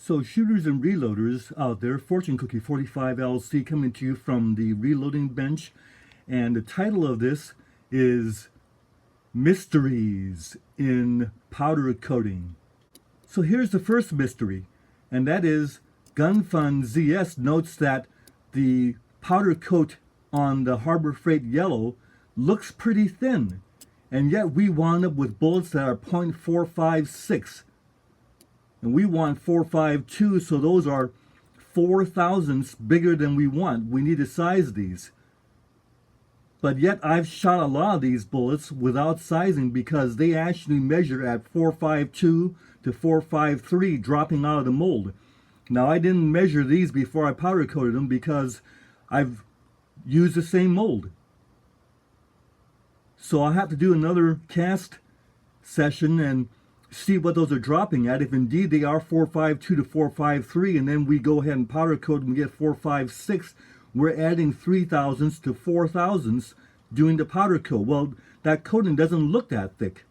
So shooters and reloaders out there, Fortune Cookie 45 LC coming to you from the reloading bench. And the title of this is Mysteries in Powder Coating. So here's the first mystery, and that is GunFun ZS notes that the powder coat on the Harbor Freight Yellow looks pretty thin, and yet we wound up with bullets that are .456. And we want 452, so those are 4 thousandths bigger than we want. We need to size these. But yet I've shot a lot of these bullets without sizing because they actually measure at 452 to 453 dropping out of the mold. Now I didn't measure these before I powder coated them because I've used the same mold. So I'll have to do another cast session and see what those are dropping at, if indeed they are 452 to 453, and then we go ahead and powder coat and get 456, we're adding 3 thousandths to 4 thousandths doing the powder coat. Well, that coating doesn't look that thick.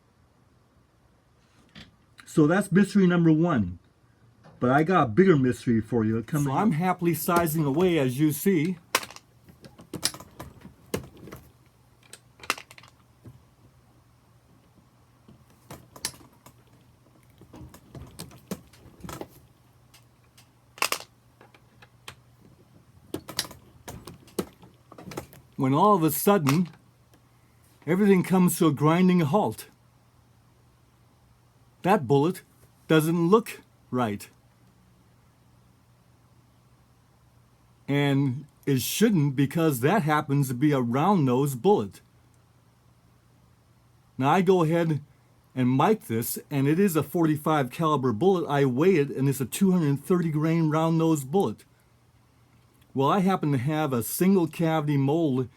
So that's mystery number one. But I got a bigger mystery for you coming. So I'm happily sizing away, as you see. When all of a sudden, everything comes to a grinding halt. That bullet doesn't look right. And it shouldn't, because that happens to be a round-nosed bullet. Now I go ahead and mic this, and it is a 45 caliber bullet. I weigh it, and it's a 230 grain round-nosed bullet. Well, I happen to have a single cavity mold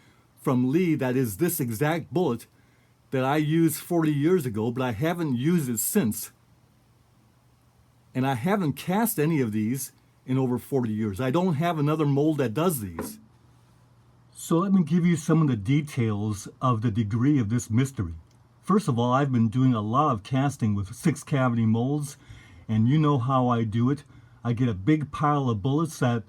from Lee that is this exact bullet that I used 40 years ago, but I haven't used it since. And I haven't cast any of these in over 40 years. I don't have another mold that does these. So let me give you some of the details of the degree of this mystery. First of all, I've been doing a lot of casting with 6 cavity molds, and you know how I do it. I get a big pile of bullets that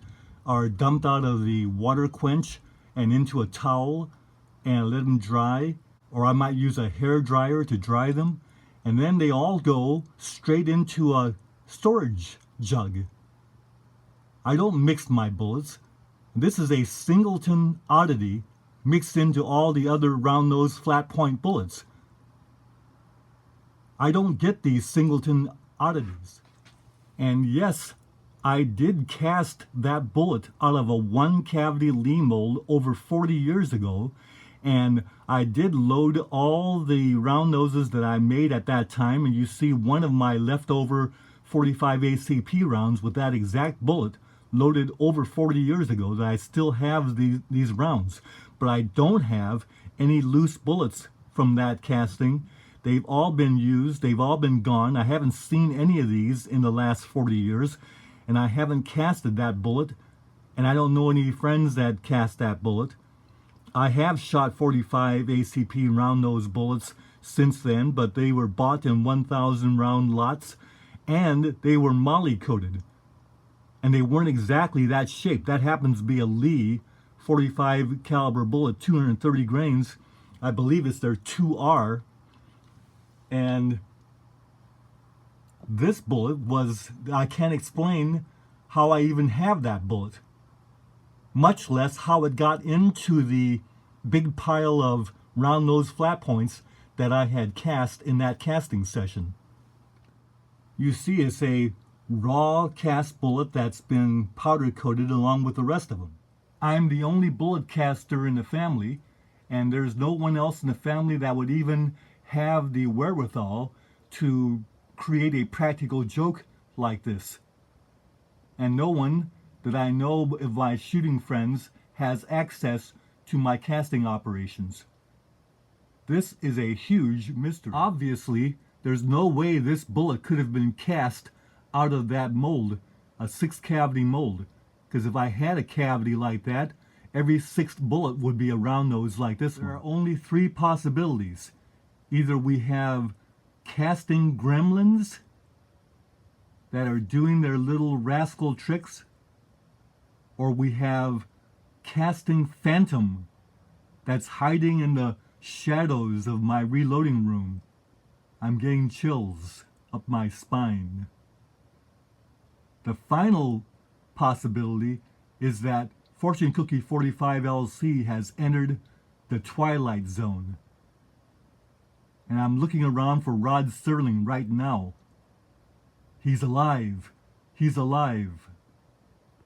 are dumped out of the water quench and into a towel and let them dry, or I might use a hair dryer to dry them, and then they all go straight into a storage jug. I don't mix my bullets. This is a singleton oddity mixed into all the other round-nosed flat point bullets. I don't get these singleton oddities. And yes, I did cast that bullet out of a 1 cavity Lee mold over 40 years ago, and I did load all the round noses that I made at that time, and you see one of my leftover 45 ACP rounds with that exact bullet loaded over 40 years ago that I still have these rounds. But I don't have any loose bullets from that casting. They've all been used, they've all been gone. I haven't seen any of these in the last 40 years. And I haven't casted that bullet, and I don't know any friends that cast that bullet. I have shot 45 ACP round-nosed bullets since then, but they were bought in 1,000 round lots, and they were molly-coated. And they weren't exactly that shape. That happens to be a Lee 45 caliber bullet, 230 grains. I believe it's their 2R. And this bullet was, I can't explain how I even have that bullet, much less how it got into the big pile of round-nosed flat points that I had cast in that casting session. You see, it's a raw cast bullet that's been powder coated along with the rest of them. I'm the only bullet caster in the family, and there's no one else in the family that would even have the wherewithal to create a practical joke like this. And no one that I know of my shooting friends has access to my casting operations. This is a huge mystery. Obviously, there's no way this bullet could have been cast out of that mold, a 6 cavity mold. Because if I had a cavity like that, every 6th bullet would be a round nose like this one. There are only 3 possibilities. Either we have casting gremlins, that are doing their little rascal tricks, or we have casting phantom that's hiding in the shadows of my reloading room. I'm getting chills up my spine. The final possibility is that Fortune Cookie 45 LC has entered the Twilight Zone. And I'm looking around for Rod Serling right now. He's alive. He's alive.